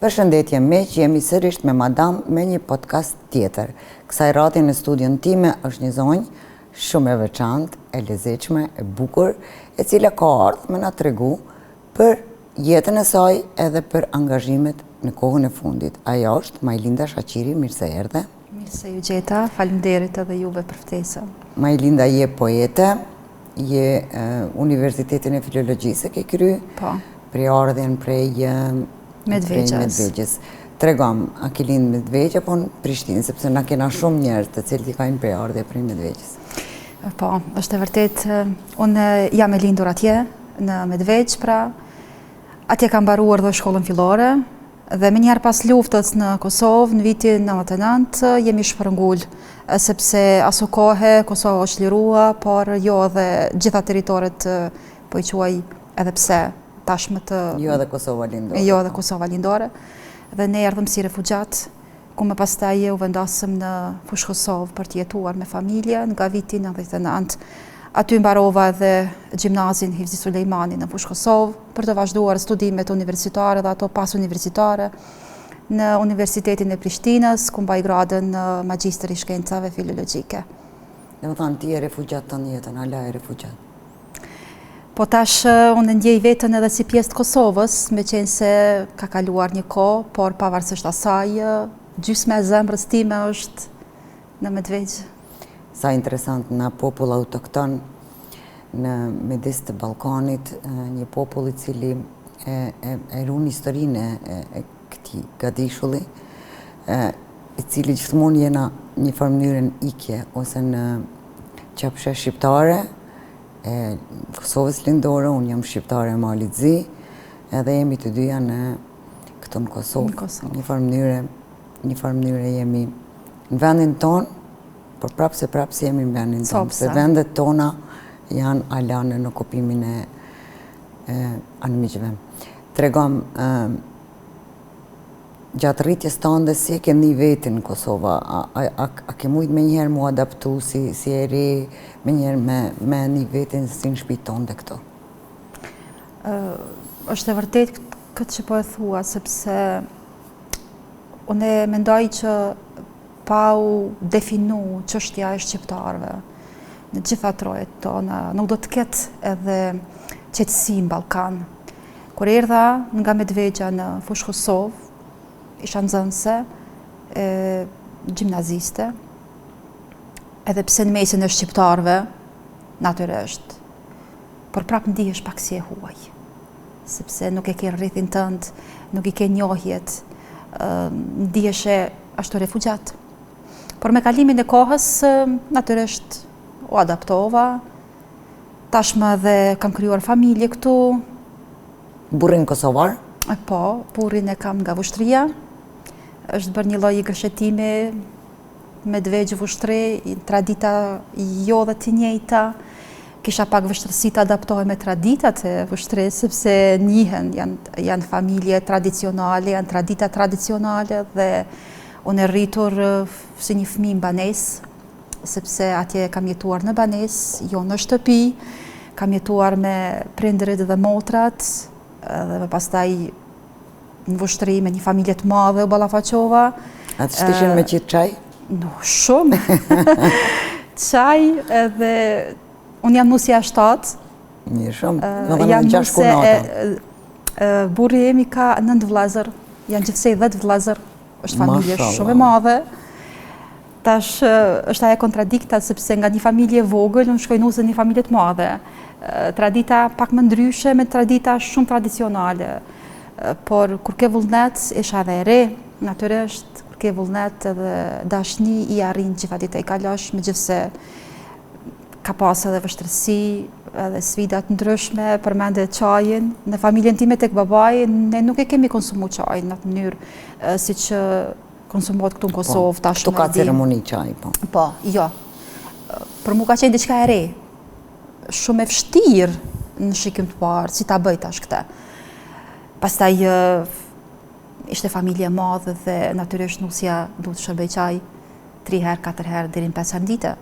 Përshëndetje miq, jemi sërish me Madam me një podcast tjetër. Kësaj rati në studion time është një zonjë shumë e veçantë, e lezetshme, e bukur, e cila ka ardhur me na tregu për jetën e saj edhe për angazhimet në kohën e fundit. Ajo është Majlinda Shaqiri, mirë se erdhe. Mirë se ju gjeta, faleminderit edhe juve për ftesën. Majlinda je poete, je Universitetin e Filologjisë ke kry, prej ardhen prej Medvegjës. Tregom, a ke lind Medvegja, po në Prishtinë, sepse na kena shumë njerëz të cilët i kanë prej ardhje prej Medvegjës. Po, është e vërtet, unë jam e lindur atje, në Medvegjë, pra, atje kam mbaruar dhe shkollën fillore, dhe me njerë pas luftës në Kosovë, në vitin 99, jemi shpërngull, sepse aso kohë Kosova është lirua, por jo dhe gjitha teritoret po i quaj edhe pse tashmë të... Jo edhe Kosova lindore. Jo edhe Kosova lindore. Dhe ne erdhëm si refugjat, ku me pastaj u vendosëm në Fushë Kosovë për të jetuar me familje nga viti 99. Aty mbarova edhe gjimnazin Hivzi Sulejmani në Fushë Kosovë për të vazhduar studimet universitare dhe ato pas universitare në Universitetin e Prishtinës, ku mbaj gradën magjistër i shkencave filologjike. Dhe më thanë, ti e refugjat të njetën, ala e refugjat? Po tash unë ndjej vetën edhe si pjesë të Kosovës, me qenë se ka kaluar një kohë, por pavarësisht asaj, gjysma e zemrës time është në Medvegjë. Sa interesant, në popull autokton në midis të Ballkanit, një popull i cili e ruan historinë e këtij gadishulli, i cili gjithmonë jena një farë mënyrën ikje ose në qapshe shqiptare, e Kosovës lindore, unë jam shqiptare e Malit Zi, edhe jemi të dyja në këtu në Kosovë. Një farë mënyre jemi në vendin tonë, por prapse jemi në vendin tonë, se vendet tona janë ala në okupimin e anëmiqve. Tregom, gjatë rritjes tënde, si e ke një vetin në Kosova? A ke mujt me njëherë mu adaptu si e ri, me njëherë me një vetin si në shtëpi tënde këto? Është e vërtet këtë që po e thua, sepse unë mendoj që pa u definu çështja e shqiptarëve në gjitha trojet tona, nuk do të ketë edhe qetësi në Ballkan. Kur erdha nga Medvegja në Fushë Kosovë, isha nxënëse, gjimnaziste, edhe pse në mesin e shqiptarëve, natyrisht, por prapë ndihesh pak si e huaj, sepse nuk e ke rrethin tënd, nuk i ke njohjet, ndihesh ashtu refugjat. Por me kalimin e kohës, natyrisht u adaptova, tashmë edhe kam krijuar familje këtu. Burrin kosovar? Po, burrin e kam nga Vushtria. Është bërë një lloj i gërshetimi, Medvegjë Vushtri, tradita jo dhe të njëjta. Kisha pak vështirësi të adaptohem me traditat e Vushtrisë, sepse njihen, janë familje tradicionale, janë tradita tradicionale, dhe unë e rritur si një fëmijë në banesë, sepse atje kam jetuar në banesë, jo në shtëpi, kam jetuar me prindërit dhe motrat, dhe pastaj në Vushtri me një familje të madhe u ballafaqova. Atë shtishin me qitë qaj? No, shumë. Qaj, edhe unë jam nusja 7. Mirë shumë, në dhe në 6 kunata. Burri jemi ka 9 vllazër, janë gjithsej 10 vllazër, është familje shumë e madhe. Tash është ajo kontradikta, sepse nga një familje vogël, unë shkoj nusë një familje të madhe. Tradita pak më ndryshe me tradita shumë tradicionale. Por kur ke vullnet, isha dhe e re, natyrisht, kur ke vullnet edhe dashni i arrin gjitha dita i kalosh, megjithse ka pas edhe vështirësi, edhe sfidat ndryshme, përmende çajin. Në familjen time tek babai, ne nuk e kemi konsumu çajin në atë mënyrë siç konsumohet këtu në Kosovë, tashmë. Këtu ka ceremoni çaj, po. Po, jo. Për mua ka qenë diçka e re. Shumë e vështirë në shikim të parë, si ta bëj tash këtë. Pastaj ishte familje e madhe dhe natyrisht nusja duhet të shërbej çaj 3 herë, 4 herë deri në 5 herë në ditë.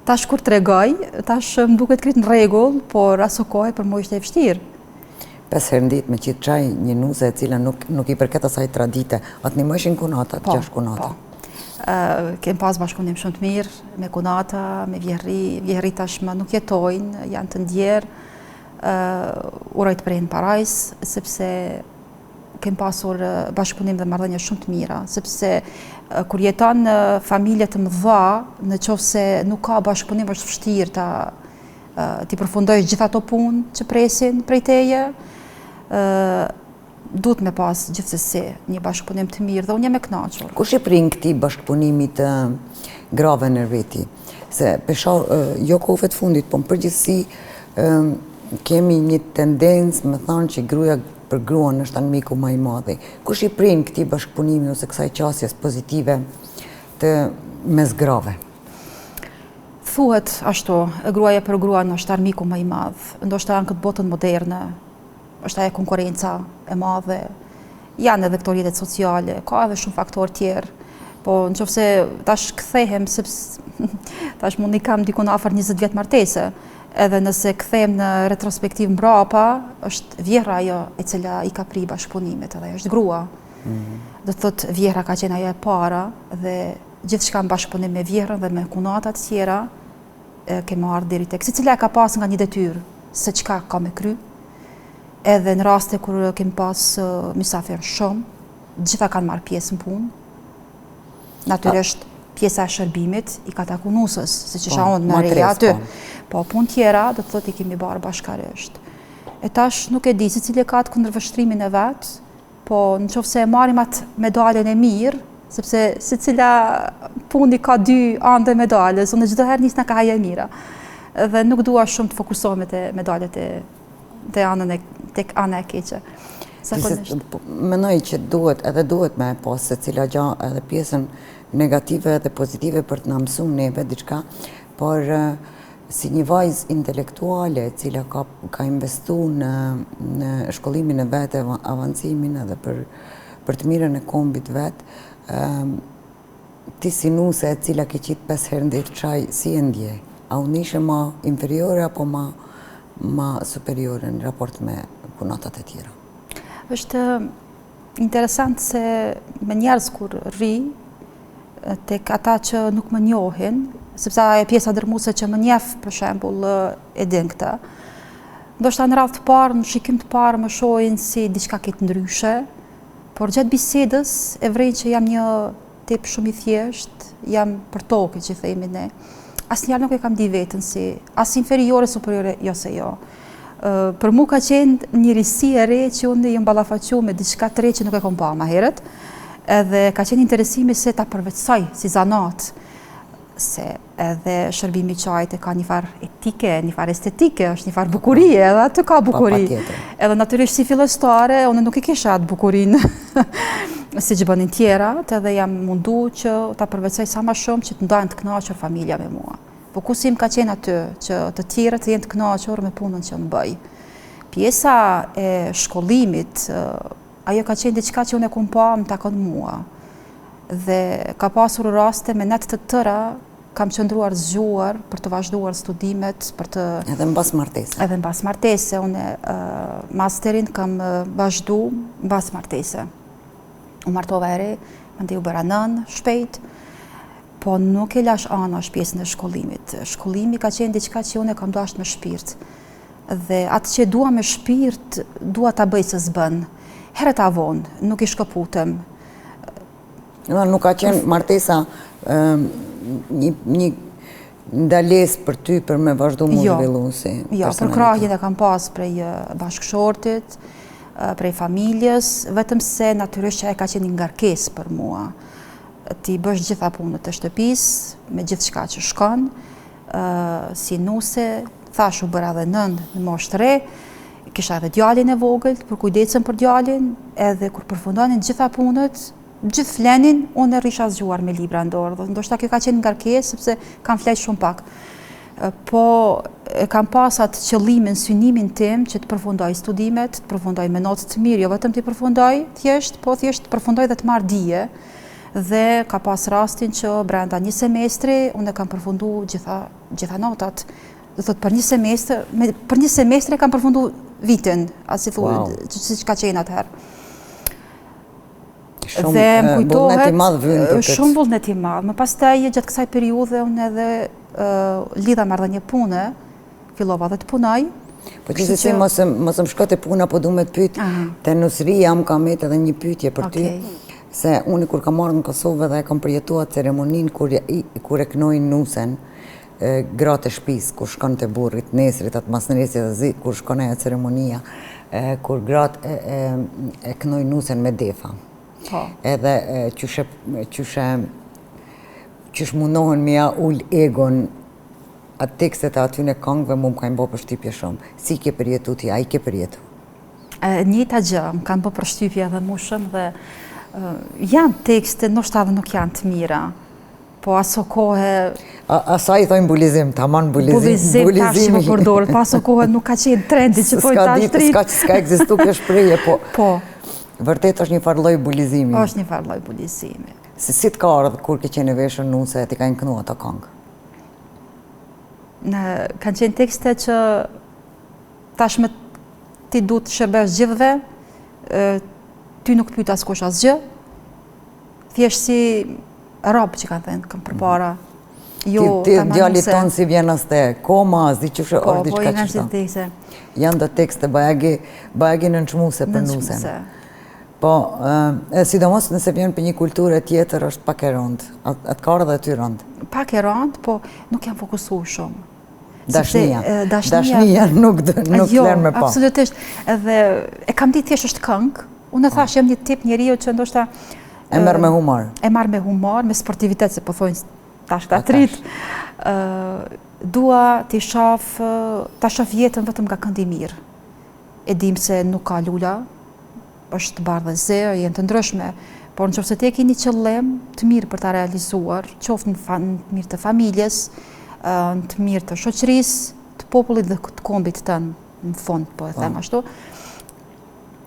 Tash kur tregoj, tash më duket krejt në rregull, por aso kohë për mua ishte e vështirë. 5 herë në ditë me qitë çaj një nuze e cila nuk i përket asaj tradite, atë një mëshin kunata, 6 kunata. Kem pas bashkëpunim shumë të mirë me kunata, me vjehri tashmë nuk jetojnë, janë të ndjerë, uroj të prejnë parajs, sepse kem pasur bashkëpunim dhe marrëdhënie shumë të mira, sepse kur jeton në familje të mëdha, në qoftë se nuk ka bashkëpunim është vështirë ti përfundojsh gjitha ato punë që presin prej teje, duhet me pas gjithsesi një bashkëpunim të mirë dhe unë jam e kënaqur. Kush i prin këtij bashkëpunimi të grave në veti? Se pesha jo kohëve të fundit, po në përgjithësi kemi një tendencë me thonë që gruaja për gruan është anëmiku më i madh. Kush i prin këtij bashkëpunimi ose kësaj qasjes pozitive të mes grave? Thuhet ashtu, gruaja për gruan është armiku më i madh, ndoshta në këtë botën moderne, është ajo konkurenca e madhe, janë edhe këto rrjetet sociale, ka edhe shumë faktorë tjerë, po nëse tash kthehem, sepse tash mundi kam dikon afër 20 vjet martese, edhe nëse kthehem në retrospektiv mbrapa, është vjehra ajo e cila i ka pri bashkëpunimet, edhe është grua. Do të thotë vjehra ka qenë ajo e para dhe gjithçka në bashkëpunim me vjehrën dhe me kunatat tjera kemi ardhur deri tek secila ka pas nga një detyrë se çka ka me kry. Edhe në raste kur kemi pas mysafir shumë, gjitha kanë marrë pjesë në punë. Natyrisht pjesa e shërbimit i ka taku nusës, siç isha unë në reja aty. Po punë tjera do të thotë i kemi bërë bashkarisht. E tash nuk e di se cili ka të kundërvështrimin e vet, po nëse e marrim atë medaljen e mirë, sepse secila punë ka 2 anë të medaljes, unë çdo herë nis na ka haja e mira. Dhe nuk dua shumë të fokusohem te medaljet te anën tek ana e keqe. Mendoj që duhet me pas secila gjë edhe pjesën negative dhe pozitive për të na mësuar neve diçka, por si një vajzë intelektuale e cila ka investuar në shkollimin e vet, avancimin edhe për të mirën e kombit vet, ti si nuse e cila ke qitë 5 herë në ditë çaj, si e ndje? A unë ishe ma inferiore apo ma superiore në raport me punatat e tjera? Është interesant se me njerëz kur rri, tek ata që nuk më njohin, sepse ajo pjesa dërmuese që më njeh për shembull e din këtë. Ndoshta në radhë të parë, në shikim të parë më shohin si diçka këtë ndryshe, por gjatë bisedës e vrej që jam një tip shumë i thjesht, jam për tokë që themi ne. Asnjëherë nuk e kam di veten si as inferiore, superiore, jo se jo. Për mu ka qenë një risi e re që unë jam ballafaqu me diçka të re që nuk e kom pa më herët, edhe ka qenë interesimi se ta përveçsoj si zanat, se edhe shërbimi i çajit ka një farë etike, një farë estetike, është një farë bukurie, edhe aty ka bukuri. Edhe natyrisht si fillestare, unë nuk e kisha atë bukurinë si që bënin tjerat, edhe jam mundu që ta përveçsoj sa më shumë që të ndajnë të kënaqur familja me mua. Fokusim ka qenë aty që të tjerët të jenë të kënaqur me punën që unë bëj. Pjesa e shkollimit, ajo ka qenë diçka që unë e kom pa më takon mua. Dhe ka pasur raste me net të tëra kam qëndruar zgjuar për të vazhduar studimet, për të edhe mbas martese. Edhe mbas martese, unë masterin kam vazhdu mbas martese. U martova e re, mandej u bëra nën shpejt, po nuk e lash anash pjesën e shkollimit. Shkollimi ka qenë diçka që unë e kam dashur me shpirt. Dhe atë që dua me shpirt, dua ta bëj se s'bën. Herët avon, nuk i shkëputem. Nuk ka qenë martesa një ndales për ty për me vazhdu mu zhvillu si personalitet? Jo, për krahjen e kam pas prej bashkëshortit, prej familjes, vetëm se natyrisht që e ka qenë një ngarkesë për mua. Ti bësh gjitha punët e shtëpisë, me gjithë shka që shkon, si nuse, thash u bëra dhe nëndë në moshë të re, kisha edhe djalin e vogël, për kujdesën për djalin, edhe kur përfundonin gjitha punët, gjithë flenin, unë e risha zgjuar me libra në dorë, dhe ndoshta kjo ka qenë ngarkesë, sepse kam flet shumë pak. Po kam pas atë qëllimin, synimin tim që të përfundoj studimet, të përfundoj me notë të mirë, jo vetëm të përfundoj thjesht, po thjesht të përfundoj dhe të marr dije. Dhe ka pas rastin që brenda një semestri unë e kam përfundu gjitha notat. Do thot për një semestër e kam përfundu vitin, as i thuhet, si ka qenë atëherë. Shumë vullnet i madh vjen duket. Shumë vullnet i madh. Më pastaj gjatë kësaj periudhe unë edhe lidha marrëdhënie pune, fillova dhe të punoj. Po gjithsesi mos më shko te puna, po duhet të pyet te Nusria, më ka met edhe një pyetje për ty. Se unë kur kam marrë në Kosovë dhe e kam përjetuar ceremoninë kur e knojnë nusen, gratë e shtëpisë, kur shkon te burrit, nesrit, atë masnërisje dhe zi, kur shkon ajo ceremonia, kur gratë e knojnë nusen me defa. Edhe qysh mundohen me ja ul egon atë tekstet aty në këngëve mu më kanë bërë përshtypje shumë. Si ke përjetu ti, a i ke përjetu? Njëta gjë, më kanë bërë përshtypje edhe mu shumë dhe janë tekste, ndoshta edhe nuk janë të mira, po aso kohë... Asa i thojnë bulizim, taman bulizim. Bulizim tash që më përdorët, po aso kohë nuk ka qenë trendi që pojnë tash trit. Ska ekzistu kjo shprehje, po... Vërtet është një farloj bulizimi. është një farloj bulizimi. Si të ka ardhë kur ke qenë veshën nuse e ti ka kënu ato këngë? Kanë qenë tekste që tashme ti du të shërbesh gjithve, ty nuk pyet askush asgjë, thjesht si rob që kanë thënë, kam përpara. Ti djallit tonë si vjen as te koma, as di që është diçka janë qështa. tekste. Janë do tekste bajagi në nçmuse për nusen. Po, sidomos nëse vjen për një kulturë tjetër është pak e rëndë. Atë ka ardhë dhe ty rëndë. Pak e rëndë, po nuk jam fokusuar shumë. Dashnia nuk flerë me pa. Absolutisht. Edhe e kam ditë thjesht është këngë. Unë e thash jam një tip njeriu që ndoshta e merr me humor. E marr me humor, me sportivitet, se po thonë tash ka trit. Dua ta shoh jetën vetëm nga këndi mirë. E dim se nuk ka lula, është bardhë zero, jenë të ndryshme, por nëse ti ke një qëllim të mirë për ta realizuar, qoftë në mirë të familjes, në të mirë të shoqërisë, të popullit dhe të kombit tënë, në fond, po e them ashtu,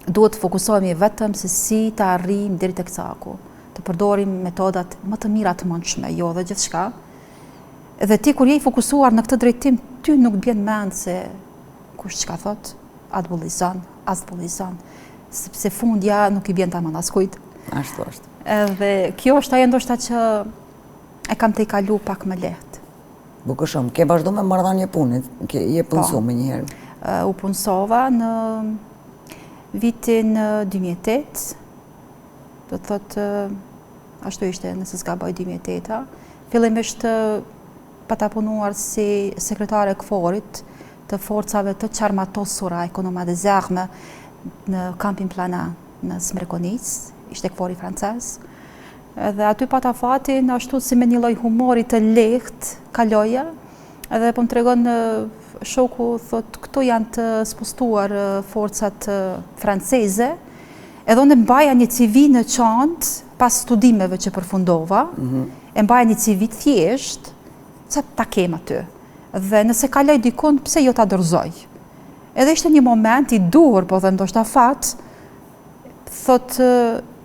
duhet të fokusohemi vetëm se si të arrijmë deri tek saku, të përdorim metodat më të mira të mundshme, jo dhe gjithçka. Dhe ti kur je i fokusuar në këtë drejtim, ty nuk të bjen mend se kush çka thot, atë bullizon, as bullizon, sepse fundja nuk i bjen tamam askujt. Ashtu është. Edhe kjo është ajo ndoshta që e kam të i kalu pak më lehtë. Bukur shumë. Ke vazhdu me marrëdhënie pune? Je punësu me njëherë? U punësova në vitin 2008, do të thotë, ashtu ishte nëse s'gaboj 2008-a. Fillimisht pa ta punuar si sekretare e KFOR-it të forcave të qarmatosura ekonomat e zahme në kampin Plana në Smrekonic, ishte KFOR-i francez. Dhe aty pata fatin, ashtu si me një lloj humori të lehtë, kaloja, edhe po më tregon shoku, thot, këtu janë të spostuar forcat franceze, edhe unë mbaja një CV në çantë pas studimeve që përfundova, e mbaja një CV thjesht, sa ta kem aty. Dhe nëse kaloj dikun, pse jo ta dorëzoj? Edhe ishte një moment i dur, po dhe ndoshta fat, thot,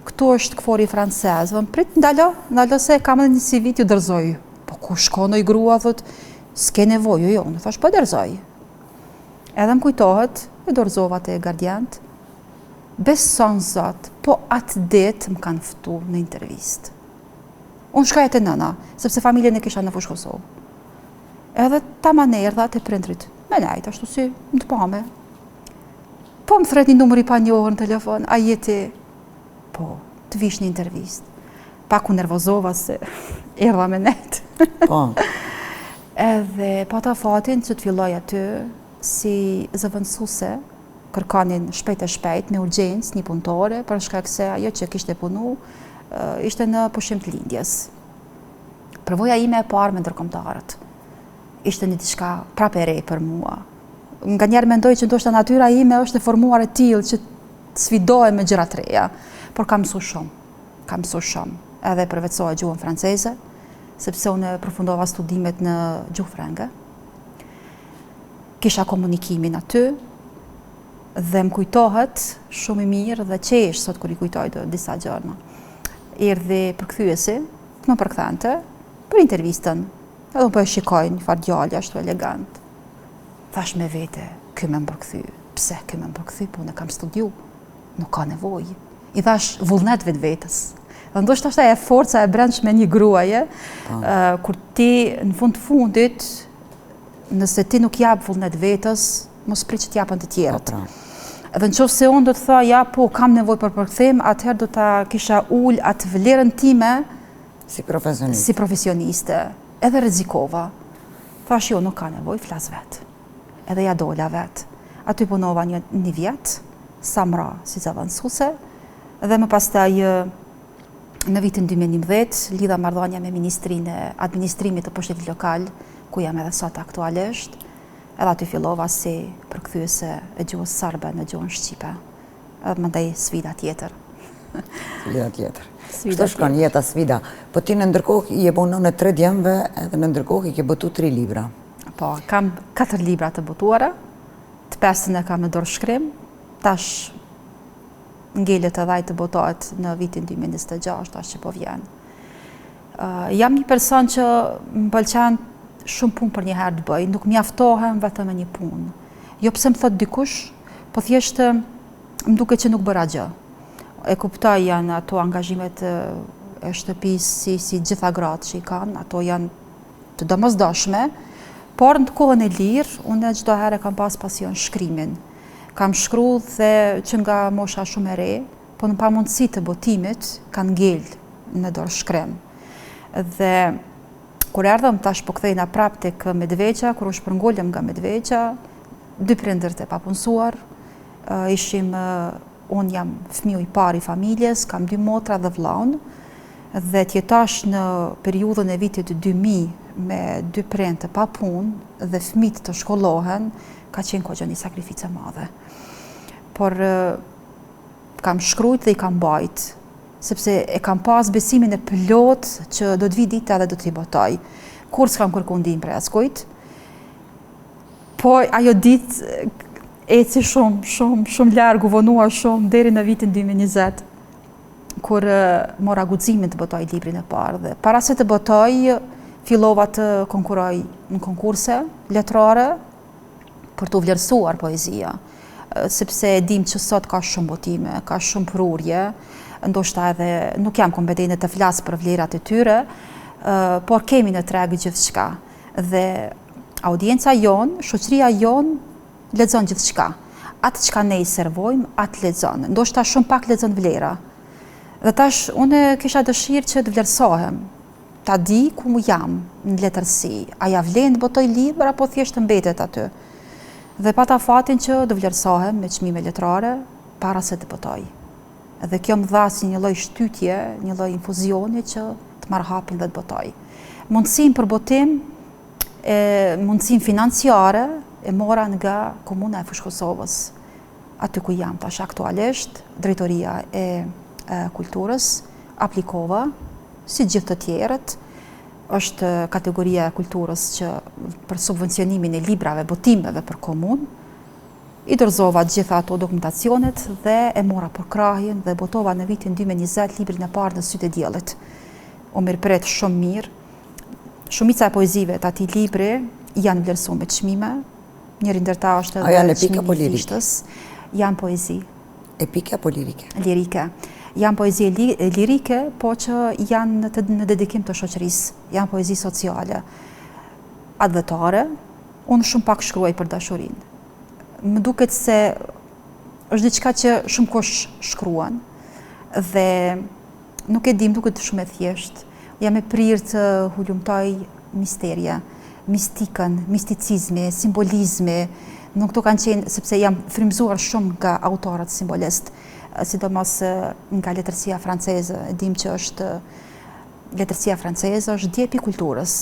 këtu është KFOR-i francez, dhe më prit ndalo se kam edhe një CV t'ju dorëzoj. Po ku shkonoj grua, thot, s'ke nevojë, jo, në thash, po dorëzoj. Edhe më kujtohet, e dorëzova te gardiant, beson zot, po atë ditë më kanë ftu në intervistë. Unë shkaja te nëna, sepse familjen e kisha në fushë Kosovë. Edhe ta erdha te prindrit, me nejt, ashtu si më të pame. Po më thret një numër i panjohur në telefon, a jeti? Po, të vish një intervistë. Pak u nervozova se erdha me nejt. Po. Edhe pata fatin që të filloj aty si zëvendësuese, kërkanin shpejt e shpejt me urgjencë një punëtore, për shkak se ajo që kishte punu ishte në pushim të lindjes. Përvoja ime e parë me ndërkombëtarët. Ishte një diçka prapë e re për mua. Nganjëherë mendoj që ndoshta natyra ime është e formuar e tillë që të sfidohem me gjëra të reja, por kam mësuar shumë. Kam mësuar shumë. Edhe përveçsoa gjuhën franceze, sepse unë përfundova studimet në gjuhë frenge. Kisha komunikimin aty, dhe më kujtohet shumë i mirë dhe qesh sot kur i kujtoj disa gjëra. Erdhi përkthyesi, më përkthante për intervistën. Edhe unë po e shikoj një farë djalë ashtu elegant. Thash me vete, ky më përkthy. pse këmë më përkëthy, po në kam studiu, nuk ka nevoj. I thash vullnet vetës. Dhe ndoshta është e forca e brendshme një gruaje, kur ti në fundit, nëse ti nuk jap vullnet vetës, mos prit që t'japën të tjerët. Edhe në qoftë se unë do të tha, ja, po, kam nevoj për përkthim, atëherë do ta kisha ullë atë vlerën time si profesioniste. Edhe rrezikova. Thash, jo, nuk ka nevoj, flas vetë. Edhe ja dola vetë. Aty punova një vjetë, sa mra si zavansuse, dhe më pastaj në vitin 2011 lidha marrëdhënia me Ministrinë e Administrimit të Pushtetit Lokal, ku jam edhe sot aktualisht. Edhe aty fillova si përkthyese e gjuhës sarbe në gjuhën shqipe. Edhe mandej sfida tjetër. Sfida tjetër. Shto shkon jeta sfida. Po ti në ndërkohë i e bonon në 3 djemve edhe në ndërkohë i ke botu 3 libra. Po, kam 4 libra të botuara, të 5 e kam në dorëshkrim, tash ngelet edhe ai të botohet në vitin 2026, tash që po vjen. Jam një person që më pëlqen shumë punë për një herë të bëj, nuk mjaftohem vetëm me një punë. Jo pse më thot dikush, po thjesht më duket që nuk bëra gjë. E kuptoj, janë ato angazhimet e shtëpisë si gjitha gratë që i kanë, ato janë të domosdoshme, por në kohën e lirë, unë çdo herë kam pas pasion shkrimin. Kam shkruar dhe që nga mosha shumë e re, po në pamundësi të botimit kanë ngel në dorëshkrim. Dhe kur erdhëm tash po kthehena prapë tek Medveqa, kur u shpërngolëm nga Medveqa, 2 prindërt e papunësuar, unë jam fëmiu i parë i familjes, kam 2 motra dhe vllaun, dhe t'jetash në periudhën e vitit 2000 me 2 prindë të papunë dhe fëmijët të shkollohen, ka qenë kohë një sakrificë e madhe. Por kam shkruajt dhe i kam bajt, sepse e kam pas besimin e plot që do të vi dita dhe do t'i botoj. Kur s'kam kërku ndihmë prej askujt, po ajo ditë eci shumë larg, u vonua shumë deri në vitin 2020, kur mora guximin të botoj librin e parë. Dhe para se të botoj, fillova të konkuroj në konkurse letrare për të vlerësuar poezia, sepse e dim që sot ka shumë botime, ka shumë prurje, ndoshta edhe nuk jam kompetente të flas për vlerat e tyre, por kemi në treg gjithçka. Dhe audienca jon, shoqëria jon lexon gjithçka. Atë çka ne i servojmë, atë lexon. Ndoshta shumë pak lexon vlera. Dhe tash unë kisha dëshirë që të vlerësohem, ta di ku jam në letërsi. A ja vlen të botoj libër apo thjesht mbetet aty? Dhe pata fatin që të vlerësohem me çmime letrare para se të botoj. Dhe kjo më dha si një lloj shtytje, një lloj infuzioni që të marr hapin dhe të botoj. Mundësinë për botim, mundësinë financiare e mora nga Komuna e Fushë Kosovës, aty ku jam tash aktualisht, Drejtoria e Kulturës, aplikova, si gjithë të tjerët, është kategoria e kulturës që për subvencionimin e librave, botimeve për komunë, i dorëzova gjitha ato dokumentacionet dhe e mora për krahjen dhe botova në vitin 2020 librin e parë Në sytë e diellit. U mirëpret shumë mirë. Shumica e poezive të atij libri janë vlerësuar me çmime. Njëri ndër ta është edhe janë epike apo lirike? Janë poezi. Epike apo lirike? Lirike. Janë poezi lirike, po që janë në dedikim të shoqërisë. Janë poezi sociale. Advetare. Unë shumë pak shkruaj për dashurinë. Më duket se është diçka që shumë kush shkruan dhe nuk e dim, duket shumë e thjeshtë. Jam e prirë të hulumtoj misterja, mistikën, misticizmi, simbolizmi. Nuk këto kanë qenë, sepse jam frymëzuar shumë nga autorët simbolist, sidomos nga letërsia franceze. E dim që letërsia franceze është djepi i kulturës.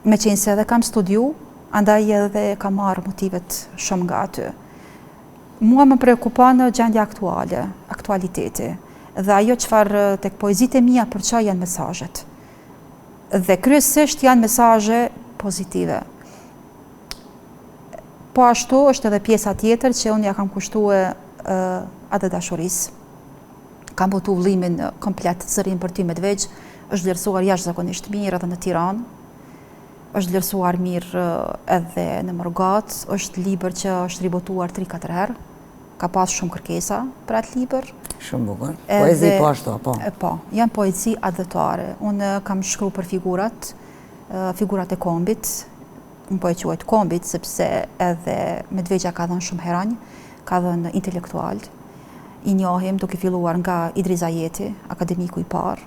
Meqense edhe kam studiu, andaj edhe kam marrë motivet shumë nga aty. Mua më preokupon gjendja aktuale, aktualiteti, dhe ajo çfarë tek poezitë e mia përçoj janë mesazhet. Dhe kryesisht janë mesazhe pozitive. Po ashtu është edhe pjesa tjetër që unë ja kam kushtuar atë dashurisë. Kam botu vëllimin komplet Zërin për ty Medveq, është vlerësuar jashtëzakonisht mirë edhe në Tiranë. është vlerësuar mirë edhe në Morgat, është libër që është ribotuar 3-4 herë, ka pas shumë kërkesa për atë libër. Shumë bukur. Poezi po ashtu, po? Po, janë poezi adhetare. Unë kam shkru për figurat e kombit, unë po e quajt kombit, sepse edhe Medvegja ka dhënë shumë heranj, ka dhënë intelektual. I njohim duke filluar nga Idriza Jeti, akademiku i parë,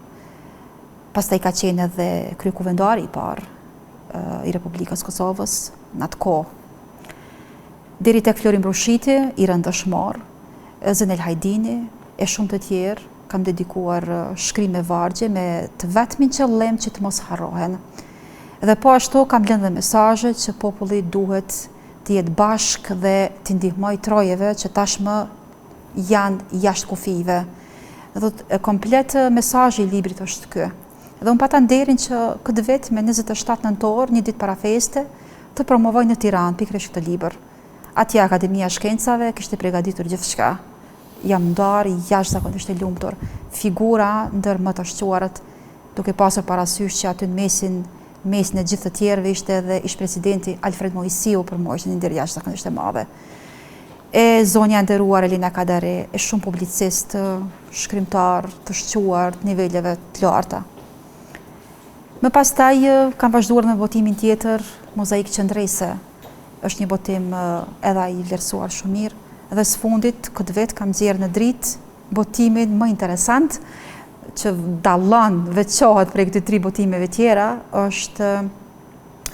pastaj ka qenë edhe kryekuvendari i parë i Republikës Kosovës në atë kohë. Deri tek Florim Brushiti, i rëndëshmor, Zenel Hajdini e shumë të tjerë, kam dedikuar shkrime vargje me të vetmin qëllim që të mos harrohen. Dhe po ashtu kam lënë dhe mesazhe që populli duhet të jetë bashkë dhe të ndihmoj trojeve që tashmë janë jashtë kufive. Dhe komplet mesazhi i librit është ky. Dhe unë pata nderin që këtë vit me 27 nëntor, një ditë para feste, të promovoj në Tiranë pikërisht këtë libër. Atje Akademia e Shkencave kishte përgatitur gjithçka. Jam ndarë jashtëzakonisht e lumtur. Figura ndër më të shquarët, duke pasur parasysh që aty në mesin e gjithë të tjerëve ishte edhe ish-presidenti Alfred Moisiu, për mua ishte një ndër jashtëzakonisht e madhe. E zonja nderuar Elina Kadare, e shumë publicist, shkrimtar, të shquar, të niveleve të larta. Më pastaj kam vazhduar me botimin tjetër, Mozaik Qendrese. Është një botim edhe ai i vlerësuar shumë mirë. Dhe së fundit, këtë vit kam nxjerrë në dritë botimin më interesant, që dallon, veçohet prej këtyre 3 botimeve tjera, është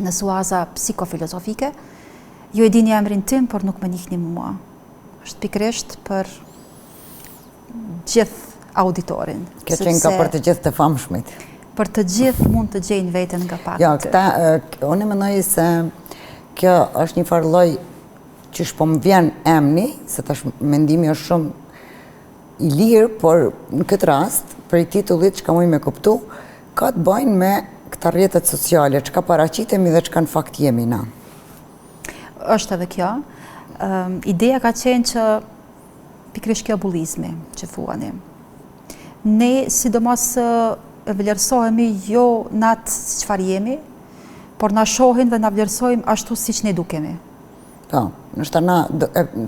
në suaza psikofilozofike. Ju e dini emrin tim, por nuk më njihni mua. Është pikërisht për gjithë auditorin. Kjo qenë ka për të gjithë të famshmit. Për të gjithë mund të gjejnë veten nga pak. Ja, unë mendoj se kjo është një farë lloj që po më vjen emni, se tash mendimi është shumë i lirë, por në këtë rast, prej titullit që ka mujë me kuptu, ka të bëjnë me këta rrjetet sociale, që ka paraqitemi dhe që ka në fakt jemi na. Është edhe kjo. Ideja ka qenë që pikërisht kjo bullizmi, që thuani. Ne, sidomos vlerësohemi jo në atë si çfarë jemi, por na shohin dhe na vlerësojmë ashtu siç ne dukemi. Po, nështë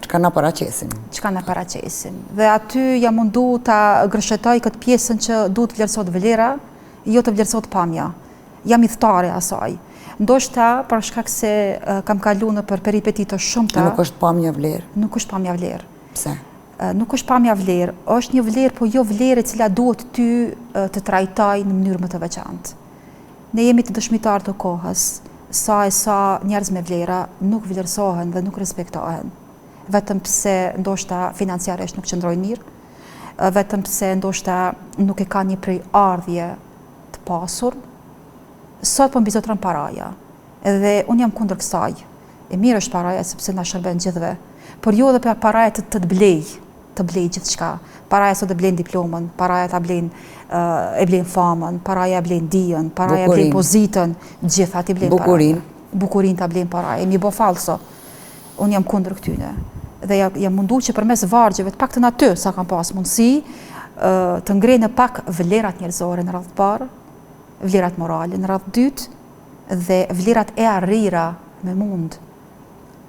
çka na paraqesim. Çka na paraqesim. Dhe aty jam mundu ta gërshetoj këtë pjesën që duhet vlerësohet vlera, jo të vlerësohet pamja. Jam i thtarë asaj. Ndoshta për shkak se kam kaluar në për peripeti të shumta. Nuk është pamja vlerë. Nuk është pamja vlerë. Pse? Nuk është pamja vlerë, është një vlerë, po jo vlerë e cila duhet ty të trajtoj në mënyrë më të veçantë. Ne jemi të dëshmitar të kohës, sa njerëz me vlera nuk vlerësohen dhe nuk respektohen. Vetëm pse ndoshta financiarisht nuk qëndrojnë mirë, vetëm pse ndoshta nuk e ka një prej ardhje të pasur, sot po mbizotron paraja. Edhe unë jam kundër kësaj. E mirë është paraja sepse na shërben gjithëve, por jo edhe për paraja të blej gjithçka. Paraja sot e blen diplomën, paraja e blen famën, paraja e blen dijen, paraja e blen pozitën, gjitha ti blen paraja. Bukurin ta blen paraja. Mi bo falso. Unë jam kundër këtyne. Dhe jam mundu që përmes vargjeve, të paktën aty sa kam pas mundësi, të ngrenë pak vlerat njerëzore në radhë parë, vlerat morale në radhë dytë, dhe vlerat e arrira me mund.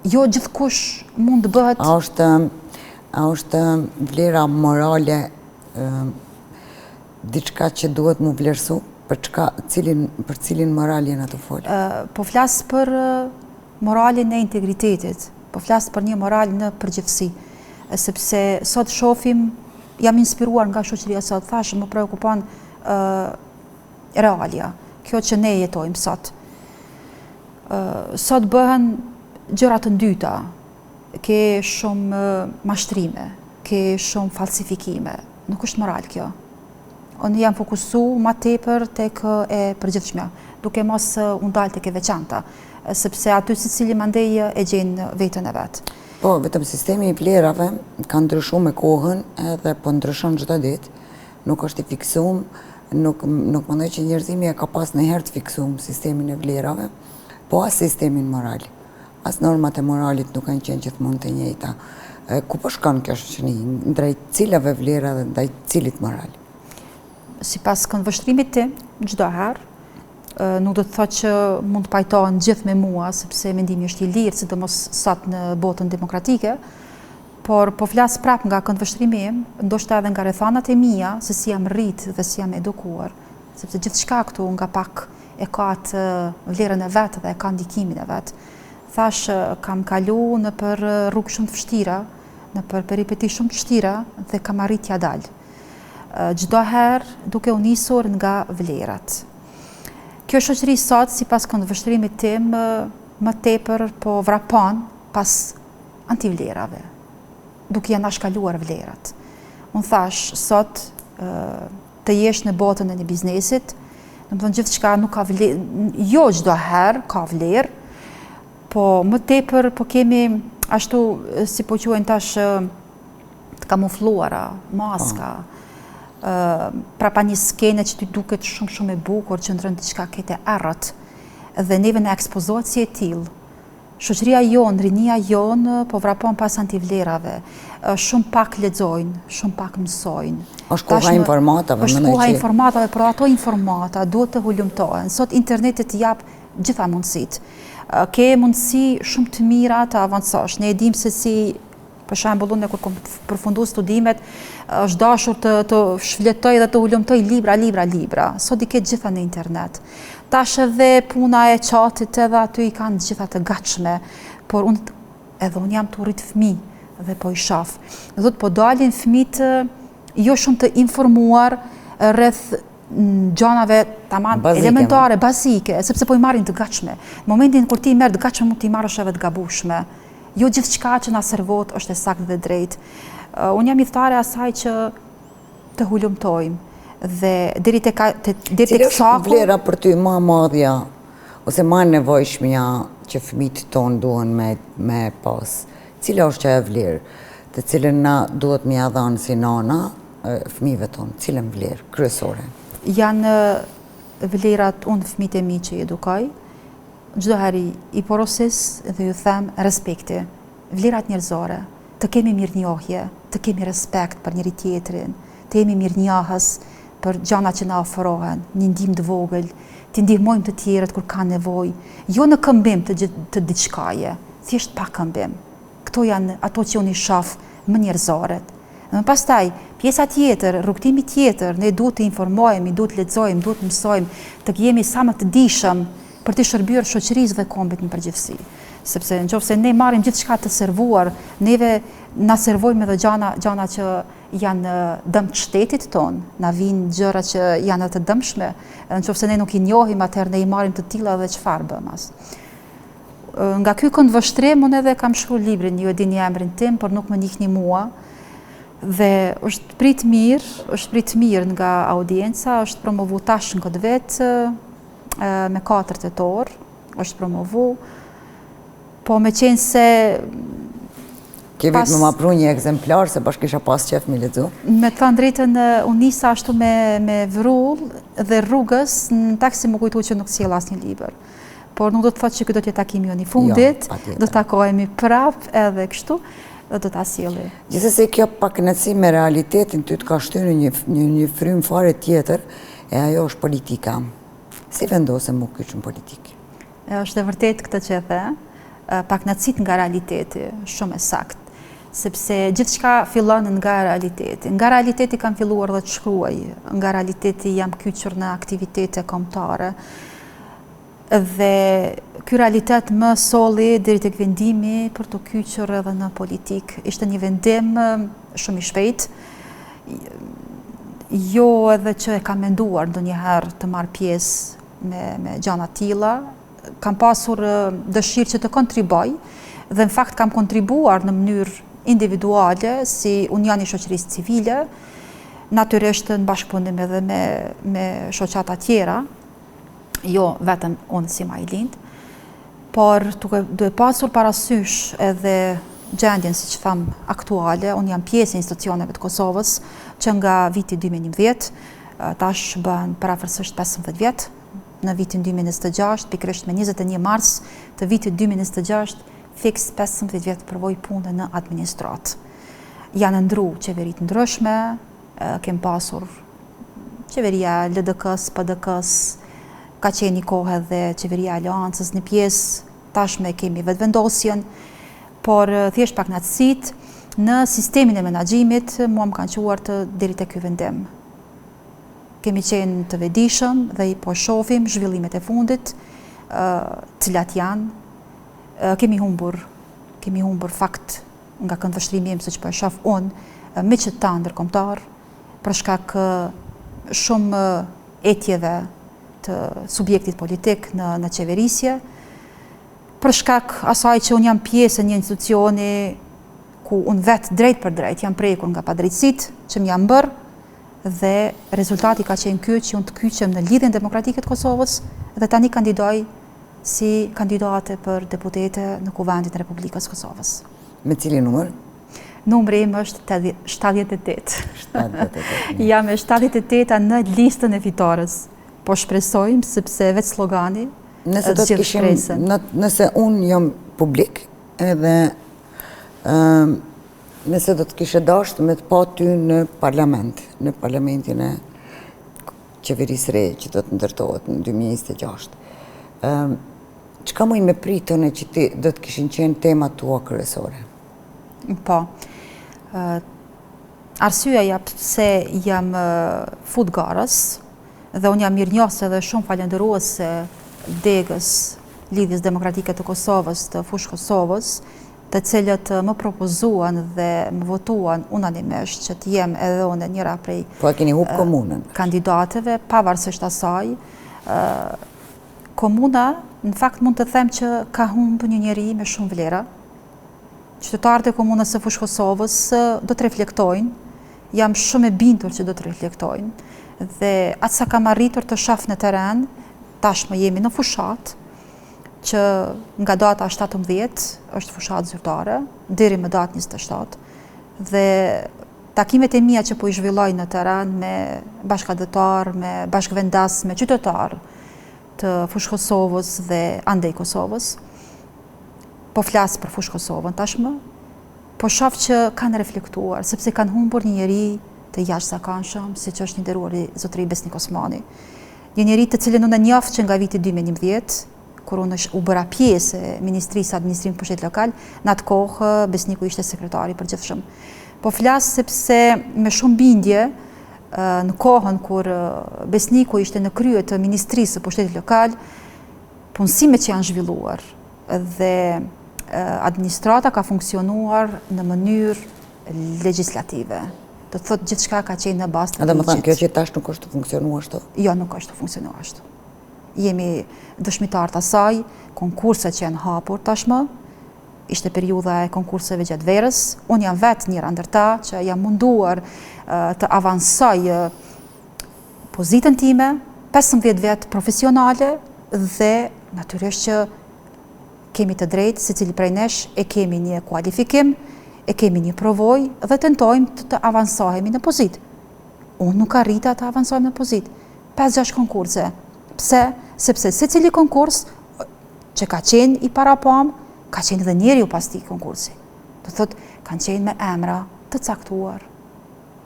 Jo gjithkush mund të bëhet. A është vlera morale diçka që duhet mu vlerësu? Për cilin moral jena të folë? Po flasë për moralin e integritetit, po flasë për një moral në përgjithësi, sepse sot shofim, jam inspiruar nga shoqëria sot, thashë më preokupon realia, kjo që ne jetojmë sot. Sot bëhen gjërat të ndyta, ke shumë mashtrime, ke shumë falsifikime. Nuk është moral kjo. Unë jam fokusu ma tepër tek e përgjithshmja, duke mos u ndal tek e veçanta, sepse aty secili mandej e gjen veten e vet. Po, vetëm sistemi i vlerave ka ndryshuar me kohën edhe po ndryshon çdo ditë. Nuk është i fiksuar, nuk mendoj që njerëzimi e ka pas ndonjëherë të fiksuar sistemin e vlerave, po as sistemin moral. As normat e moralit nuk kanë qenë gjithmonë të njëjta. Ku po shkon kjo shoqëri? Ndaj cilave vlera dhe ndaj cilit moral? Sipas këndvështrimit tim, çdo herë Nuk do të thotë që mund të pajtohen gjithë me mua, sepse mendimi është i lirë, sidomos sot në botën demokratike, por po flas prap nga këndvështrimi im, ndoshta edhe nga rrethanat e mia, se si jam rrit dhe si jam edukuar, sepse gjithçka këtu nga pak e ka atë vlerën e vet dhe e ka ndikimin e vet. Thash, kam kalu në për rrugë shumë të vështira, në për peripeti shumë të vështira dhe kam arrit t'ja dal. Çdo herë duke u nisur nga vlerat. Kjo shoqëri sot, sipas këndvështrimit tim, më tepër po vrapon pas antivlerave, duke janë shkaluar vlerat. Unë thash, sot të jesh në botën e një biznesit, në më thënë gjithçka nuk ka vlerë, jo çdo herë ka vlerë, po më tepër po kemi ashtu, si po quajnë tash, të kamufluara, maska, prapa një skene që ty duket shumë e bukur, që ndrën diçka kete errët, dhe neve në ekspozohet si e tillë. Shoqëria jonë, rinia jonë, po vrapon pas antivlerave. Shumë pak lexojnë, shumë pak mësojnë. Është koha informatave, është koha informatave, por ato informata duhet të hulumtohen. Sot interneti të jap gjitha mundësitë. Ke mundësi shumë të mira të avancosh. Ne e dim se si, për shembull, unë kur kom përfundu studimet, është dashur të shfletoj dhe të hulumtoj libra. Sot i ketë gjitha në internet. Tash edhe puna e qatit edhe aty i kanë gjitha të gatshme, por unë jam të rrit fëmijë dhe po i shoh. Do të po dalin fëmijët jo shumë të informuar rreth gjanave tamam elementare, bazike, sepse po i marrin të gatshme. Në momentin kur ti merr të gatshme, mund t'i marrësh edhe të gabueshme. Jo gjithçka që na servohet është e saktë dhe drejtë. Unë jam hidhtare asaj që të hulumtojmë dhe deri tek Cila është vlera për ty më e madhja ose më e nevojshmja që fëmijët tonë duhen me pas? Cila është ajo vlerë të cilën na duhet me ia dhënë si nana fëmijëve tonë? Cilën vlerë kryesore? Janë vlerat unë fëmijët e mi që i edukoj, çdo herë i porosis dhe ju them respekti, vlerat njerëzore, të kemi mirënjohje, të kemi respekt për njëri tjetrin, të jemi mirënjohës për gjana që na ofrohen, një ndihmë të vogël, të ndihmojmë të tjerët kur kanë nevojë, jo në këmbim të diçkaje, thjesht pa këmbim. Këto janë ato që unë i shoh më njerëzoret. Dhe pastaj, pjesa tjetër, rrugtimi tjetër, ne duhet të informohemi, duhet të lexojmë, duhet të mësojmë, të jemi sa më të dijshëm për të shërbyer shoqërisë dhe kombit në përgjithësi. Sepse nëse ne marrim gjithçka të servuar, neve na servojmë edhe gjana që janë dëm të shtetit ton, na vinë gjëra që janë të dëmshme, nëse ne nuk i njohim, atëherë ne i marrim të tilla dhe çfarë bëm as. Nga ky këndvështrim unë edhe kam shkruar librin, ju e dini emrin tim, por nuk më njihni mua. Dhe është prit mirë nga audienca, është promovu tash në këtë vit me 4 tetor, është promovu. Po me qenë se Ke vetë më pru një ekzemplar, se bashkë kisha pas qef me lexu. Me të thënë drejtën, unë nisa ashtu me vrull dhe rrugës, në taksi më kujtu që nuk sjell asnjë libër. Por nuk do të thotë që ky do të jetë takimi jonë i fundit, do të takohemi prap edhe kështu, dhe do ta sjelli. Gjithsesi kjo pakënaqësi me realitetin ty të ka shtyr në një frym fare tjetër, e ajo është politika. Si vendosem u kyç në politikë? Është e vërtet këtë që e the, pakënaqësit nga realiteti, shumë e saktë. Sepse gjithçka fillon nga realiteti. Nga realiteti kam filluar dhe të shkruaj, nga realiteti jam kyçur në aktivitete kombëtare. Dhe ky realitet më solli deri tek vendimi për të kyçur edhe në politikë. Ishte një vendim shumë i shpejt. Jo edhe që e kam menduar ndonjëherë të marr pjesë me gjëra të tilla. Kam pasur dëshirë që të kontriboj dhe në fakt kam kontribuar në mënyrë individuale si Unioni i Shoqërisë Civile, natyrisht në bashkëpunim edhe me shoqata tjera, jo vetëm unë si Majlind, por duke pasur parasysh edhe gjendjen, siç tham, aktuale. Unë jam pjesë e institucioneve të Kosovës që nga viti 2011, tash bën parafërsisht 15 vjet. Në vitin 2026, pikërisht me 21 mars të vitit 2026, fiks 15 vjet përvoj punë në administratë. Janë ndruar qeveri të ndryshme, kem pasur qeveria LDK-s, PDK-s, ka qenë një kohë edhe qeveria Aleancës një pjesë, tashme kemi vetëvendosjen, por thjesht pak natësit në sistemin e menaxhimit mua më kanë quar të deri te ky vendim. Kemi qenë të vetëdijshëm dhe i po shohim zhvillimet e fundit, cilat janë. Kemi humbur fakt nga këndvështrimi im, siç po e shoh unë, miqët tanë ndërkombëtar, për shkak shumë etjeve të subjektit politik në qeverisje, për shkak asaj që unë jam pjesë e një institucioni ku unë vetë drejt për drejt jam prekur nga padrejtësitë që më janë bërë, dhe rezultati ka qenë ky që unë të kyqem në Lidhjen Demokratike të Kosovës dhe tani kandidoj si kandidate për deputete në Kuvendin e Republikës Kosovës. Me cili numër? Numri im është 78. Jam e 78 në listën e fitores, po shpresojmë sepse vetë slogani Nëse unë jam publik edhe nëse do të kishe dashur me të pa ty në parlament, në parlamentin e qeverisë re që do të ndërtohet në 2026. Çka më i me pritën e që ti do të kishin qenë temat tua kryesore? Po. Arsyeja pse jam fut garës dhe unë jam mirënjohës dhe shumë falendëruese degës Lidhjes Demokratike të Kosovës, të Fushë Kosovës, të cilët më propozuan dhe më votuan unanimisht që të jem edhe unë njëra prej kandidateve, pavarësisht asaj. Komuna, në fakt mund të them që ka humbur një njeri me shumë vlera. Qytetarët e komunës së Fushë Kosovës do të reflektojnë, jam shumë e bindur që do të reflektojnë, dhe atë sa kam arritur të shoh në teren, tashmë jemi në fushat, që nga data 17 është fushat zyrtare, deri më datë 27, dhe takimet e mia që po i zhvilloj në teren me bashkëdhetar, me bashkëvendas, me qytetar të Fushë Kosovës dhe andej Kosovës, po flas për Fushë Kosovën tashmë, po shoh që kanë reflektuar, sepse kanë humbur një njeri të jashtëzakonshëm, siç është i nderuari zotëri Besnik Osmani. Një njeri të cilin unë e njoh që nga viti 2011, kur unë u bëra pjesë e Ministrisë Administrimit Pushtetit Lokal, në atë kohë Besniku ishte sekretari i përgjithshëm. Po flas sepse me shumë bindje, në kohën kur Besniku ishte në krye të Ministrisë së Pushtetit Lokal, punësimet që janë zhvilluar dhe administrata ka funksionuar në mënyrë legjislative. Do të thotë gjithçka ka qenë në bazë të ligjit. A do të thonë kjo që tash nuk është të funksionuar ashtu? Jo, nuk është të funksionuar ashtu. Jemi dëshmitar të asaj, konkurset që janë hapur tashmë, ishte periudha e konkurseve gjatë verës, unë jam vetë njëra ndër ta që jam munduar të avansoj pozitën time, 15 vjet profesionale, dhe natyrisht që kemi të drejtë, secili prej nesh e kemi një kualifikim, e kemi një provoj dhe tentojmë të avansohemi në pozitë. Unë nuk arrita të avansojmë në pozitë. 5-6 konkurse. Pse? Sepse secili konkurs që ka qenë i parapam, ka qenë dhe njeri u pas ti konkursi. Do thotë, kanë qenë me emra të caktuar.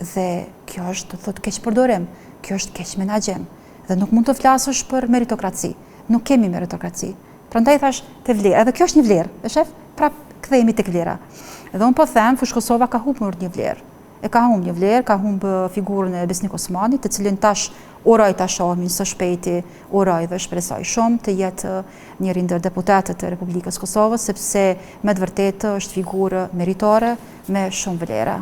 Dhe kjo është, do thotë, keq përdorim. Kjo është keq menaxhim. Dhe nuk mund të flasësh për meritokraci. Nuk kemi meritokraci. Prandaj thash të vlerë. Edhe kjo është një vlerë. E shef? Prap kthehemi tek vlera. Edhe unë po them, Fushë Kosova ka humbur një vlerë. Ka humbur një vlerë, ka humbur figurën e Besnik Osmanit, të cilin tash uroj ta shohim së shpejti, uroj dhe shpresoj shumë të jetë njëri ndër deputetët e Republikës Kosovës, sepse me të vërtetë është figurë meritore me shumë vlera.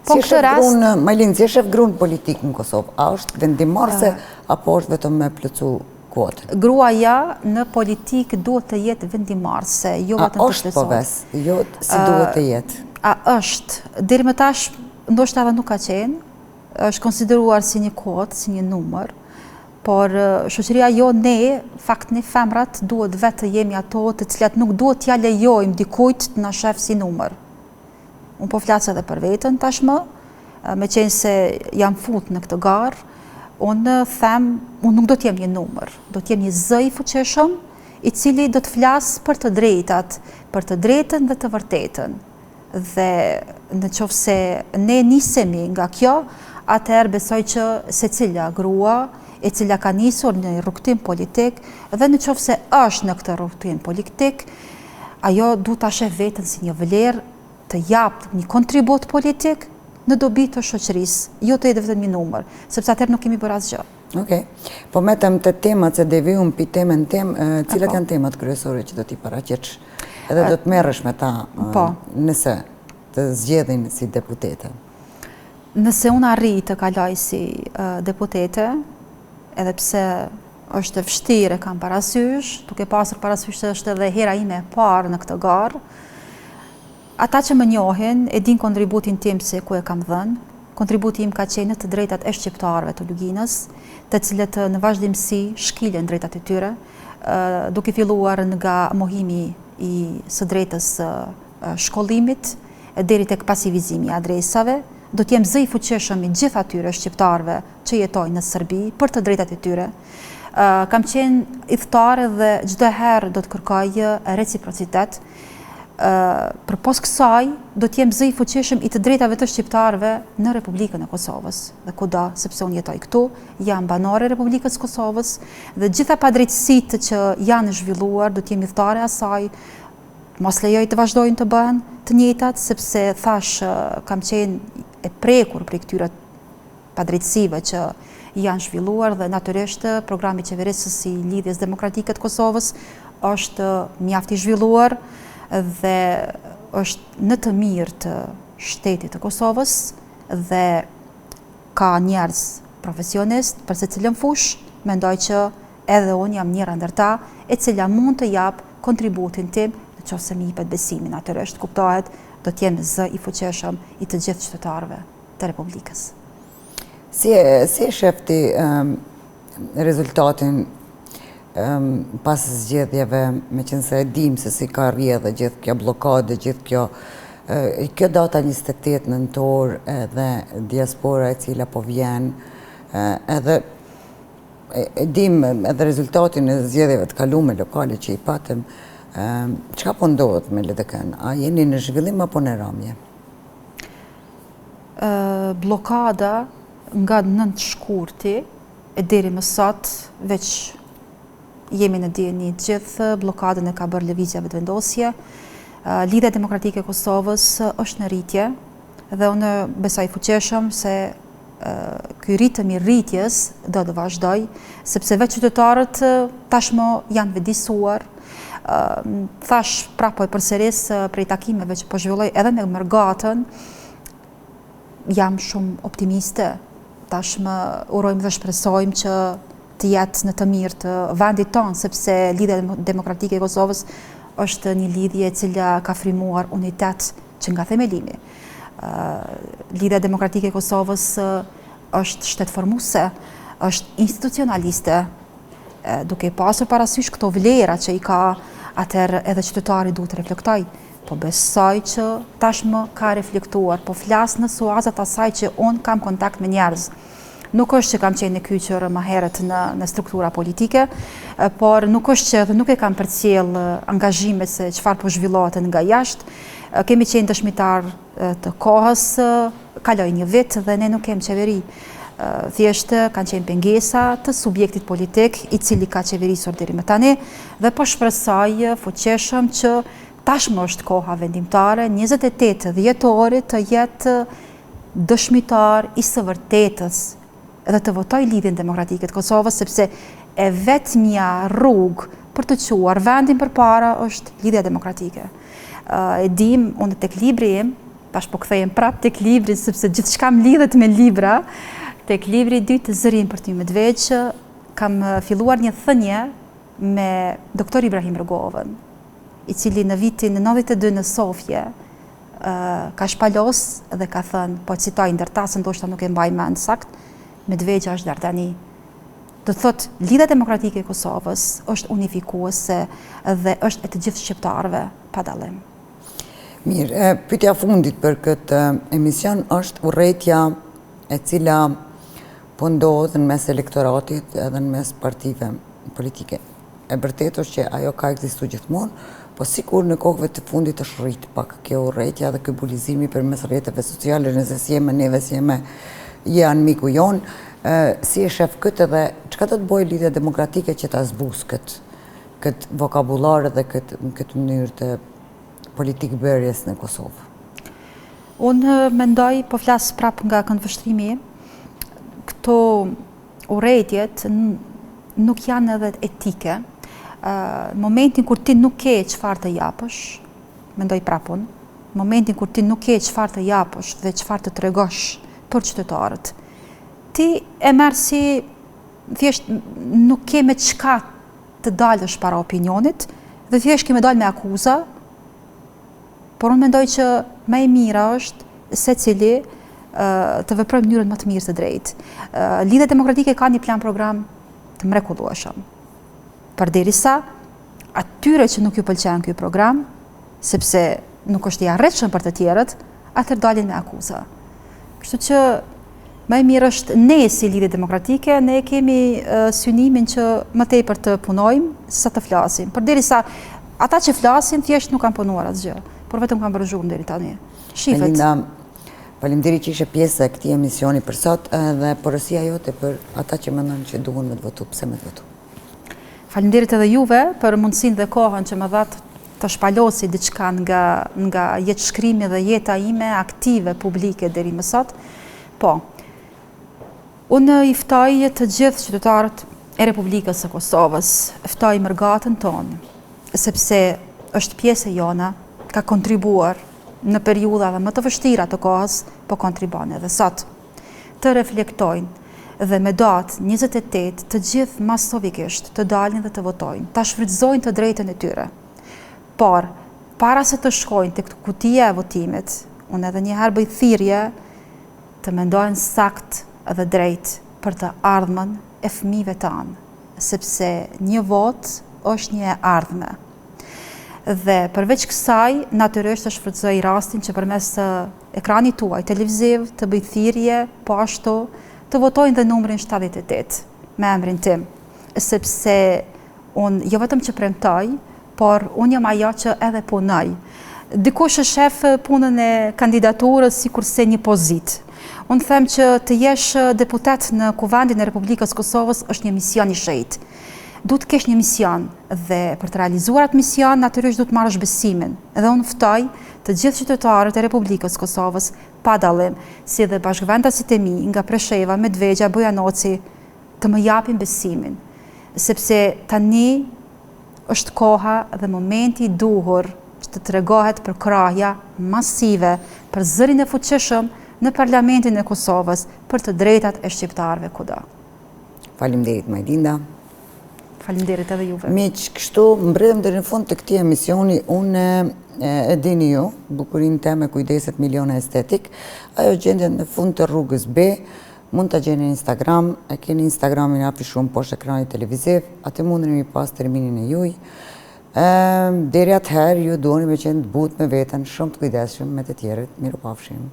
Po si shef grunë politik në Kosovë? A është vendimmarrëse apo është vetëm me plotsu kuotën? Gruaja në politik duhet të jetë vendimmarrëse, jo vetëm të plotësoj. A është poves? Jo si duhet të jetë? A është? Deri më tash ndoshta edhe nuk ka qenë, është konsideruar si një kuotë, si një numër, por shoqëria jo ne, fakt ne femrat duhet vetë të jemi ato të cilat nuk duhet t'ja lejojmë dikujt të na shef si numër. Unë po flas edhe për veten tashmë, me qenë se jam fut në këtë garë, unë them, unë nuk do t'jem një numër, do t'jem një zë i fuqishëm, i cili do të flas për të drejtat, për të drejtën dhe të vërtetën. Dhe në qoftë se ne nisemi nga kjo, atëherë besoj që secila grua e cila ka nisur në rrugtim politik dhe në qoftë se është në këtë rrugtim politik, ajo du ta sheh veten si një vlerë të jap një kontribut politik në dobi të shoqërisë, jo të jetë vetëm një numër, sepse atëherë nuk kemi bërë asgjë. Okej. Po metëm të temat se devijum pi temën cilat janë temat kryesore që do t'i paraqesh? Edhe do të merresh me ta nëse të zgjedhin si deputete. Nëse unë arri të kaloj si deputete, edhe pse është vështirë kam parasysh, duke pasur parasysh se është edhe hera ime e parë në këtë garë, ata që më njohin e din kontributin tim se ku e kam dhënë. Kontributi im ka qenë të drejtat e shqiptarëve të Luginës, të cilët në vazhdimsi shkilen drejtat e tyre, duke filluar nga mohimi i së drejtës shkollimit deri tek pasivizimi i adresave. Do t'jem zë i fuqishëm i gjithë atyre shqiptarëve që jetojnë në Serbi për të drejtat e tyre. Kam qenë idhëtare dhe çdo herë do të kërkoj reciprocitet. Për pos kësaj, do t'jem zë i fuqishëm i të drejtave të shqiptarëve në Republikën e Kosovës dhe kudo, sepse unë jetoj këtu, jam banore e Republikës Kosovës dhe gjitha padrejtësitë që janë zhvilluar, do t'jem idhëtare asaj, mos lejoj të vazhdojnë të bëhen të njëjtat, sepse thash kam qenë e prekur për këtyre padrejtësive që janë zhvilluar dhe natyrisht programi qeverisës i Lidhjes Demokratike të Kosovës është mjaft i zhvilluar dhe është në të mirë të shtetit të Kosovës dhe ka njerëz profesionist për secilën fush, mendoj që edhe unë jam njëra ndër ta e cila mund të jap kontributin tim nëse më jepet besimi, natyrisht kuptohet, do të jem zë i fuqishëm i të gjithë qytetarëve të Republikës. Si e shef ti rezultatin pas zgjedhjeve, meqense e dim se si ka rrjedhë gjithë kjo blokadë, gjithë kjo data 28 nëntor edhe diaspora e cila po vjen, edhe e dim edhe rezultatin e zgjedhjeve të kaluara lokale që i patëm. Çka po ndodhet me LDK-n? A jeni në zhvillim apo në ramje? Blokada nga 9 shkurti e deri më sot, veç jemi në dieni të gjithë, blokadën e ka bërë lëvizja vetëvendosje. Lidhja Demokratike e Kosovës është në rritje dhe unë besoj fuqishëm se ky ritëm i rritjes do të vazhdoj, sepse vetë qytetarët tashmë janë vetëdijsuar. Thash prapo e përsëris prej takimeve që po zhvilloj edhe me Mërgatën, jam shumë optimiste. Tashmë urojmë dhe shpresojmë që të jetë në të mirë të vendit tonë, sepse Lidhja Demokratike e Kosovës është një lidhje e cila ka frimuar unitet që nga themelimi. Lidhja Demokratike e Kosovës është shtetformuese, është institucionaliste, duke pasur parasysh këto vlera që i ka, atëherë edhe qytetari duhet të reflektoj. Po besoj që tashmë ka reflektuar, po flas në suazat asaj që unë kam kontakt me njerëz. Nuk është që kam qenë në kyçur më herët në struktura politike, por nuk është që edhe nuk e kam përcjell angazhimet se çfarë po zhvillohet nga jashtë. Kemi qenë dëshmitar të kohës, kaloi një vit dhe ne nuk kemi qeveri. Thjesht kanë qenë pengesa të subjektit politik i cili ka qeverisur deri më tani dhe po shpresoj fuqishëm që tashmë është koha vendimtare, 28 dhjetorit të jetë dëshmitar i së vërtetës dhe të votoj Lidhjen Demokratike të Kosovës, sepse e vetmja rrugë për të quar vendin përpara është Lidhja Demokratike. E dim, unë tek libri im, tash po kthehem prapë tek libri sepse gjithçka më lidhet me libra. Tek libri 2 të Zërin për ty Medveq, kam filluar një thënie me doktor Ibrahim Rëgovën, i cili në vitin 92 në Sofje ka shpalos dhe ka thënë, po citoj ndërtasën, ndoshta nuk e mbaj mend sakt, Medveqja është Dardani. Do të thotë, Lidhja Demokratike e Kosovës është unifikuese dhe është e të gjithë shqiptarëve pa dallim. Mirë, pyetja fundit për këtë emision është urrëtia e cila po ndodhet në mes elektoratit edhe në mes partive politike. E vërtetë është që ajo ka ekzistuar gjithmonë, po sikur në kohëve të fundit është rrit pak kjo urrëtia dhe ky bulizimi përmes rrjeteve sociale, nëse si jemi neve, si jemi janë miku jon, Si e shef këtë dhe çka do të bëjë Lidhja Demokratike që ta zbus këtë vokabular dhe këtë mënyrë të politikë bërjes në Kosovë? Unë mendoj, po flas prap nga këndvështrimi, këto urrëtiet nuk janë edhe etike. Në momentin kur ti nuk ke çfarë të japësh, mendoj prap unë, në momentin kur ti nuk ke çfarë të japësh dhe çfarë të tregosh për qytetarët, ti e merr si thjesht nuk ke me çka të dalësh para opinionit dhe thjesht ke me dalë me akuza, por unë mendoj që më e mira është secili të veprojë në mënyrën më të mirë të drejtë. Lidhja Demokratike ka një plan program të mrekullueshëm. Përderisa atyre që nuk ju pëlqen ky program, sepse nuk është i arritshëm për të tjerët, atëherë dalin me akuza. Kështu që më e mirë është ne si Lidhje Demokratike, ne kemi synimin që më tepër të punojmë se sa të flasim. Përderisa ata që flasin thjesht nuk kanë punuar asgjë, por vetëm kanë bërë zhurmë deri tani. Shifet. Faleminderit që ishe pjesë e këtij emisioni për sot dhe porosia jote për ata që mendojnë që duhen me të votu, pse me të votu. Faleminderit edhe juve për mundësinë dhe kohën që më dhat të shpalosi diçka nga jetëshkrimi dhe jeta ime aktive publike deri më sot. Po, unë i ftoj të gjithë qytetarët e Republikës së Kosovës, ftoj mërgatën tonë, sepse është pjesë e jona, ka kontribuar në periudha dhe më të vështira të kohës, po kontribon edhe sot. Të reflektojnë dhe me datë 28 të gjithë masovikisht të dalin dhe të votojnë, ta shfrytëzojnë të drejtën e tyre. Por, para se të shkojnë të kutia e votimit, unë edhe njëherë bëj thirrje të mendojnë sakt dhe drejt për të ardhmen e fëmijëve tanë, sepse një vot është një ardhme. Dhe përveç kësaj, natyrisht të shfrytëzoj rastin që përmes ekranit tuaj televiziv të bëj thirrje, po ashtu të votojnë dhe numrin 78 me emrin tim, sepse unë jo vetëm që premtoj, por unë jam ajo që edhe punoj. Dikush e shef punën e kandidaturës sikurse një pozitë. Unë them që të jesh deputet në Kuvendin e Republikës Kosovës është një mision i shenjtë. Duhet të kesh një mision dhe për të realizuar atë mision natyrisht duhet të marrësh besimin. Dhe unë ftoj të gjithë qytetarët e Republikës Kosovës pa dallim, si dhe bashkëvendasit e mi nga Presheva, Medvegja, Bujanoci, të më japin besimin, sepse tani është koha dhe momenti i duhur që të tregohet për krahja masive për zërin e fuqishëm në Parlamentin e Kosovës për të drejtat e shqiptarëve kudo. Faleminderit Majdinda. Faleminderit edhe juve. Miq, kështu mbredhem deri në fund të këtij emisioni. Unë e dini ju, bukurinë time kujdeset miliona estetik. Ajo gjendet në fund të rrugës B. Mund ta gjeni në Instagram, e keni Instagramin afishuar poshtë ekranit televiziv, atë mundeni mi pas terminin e juaj. Deri atëherë ju duheni me qenë të butë me veten, shumë të kujdesshëm me të tjerët. Mirupafshim.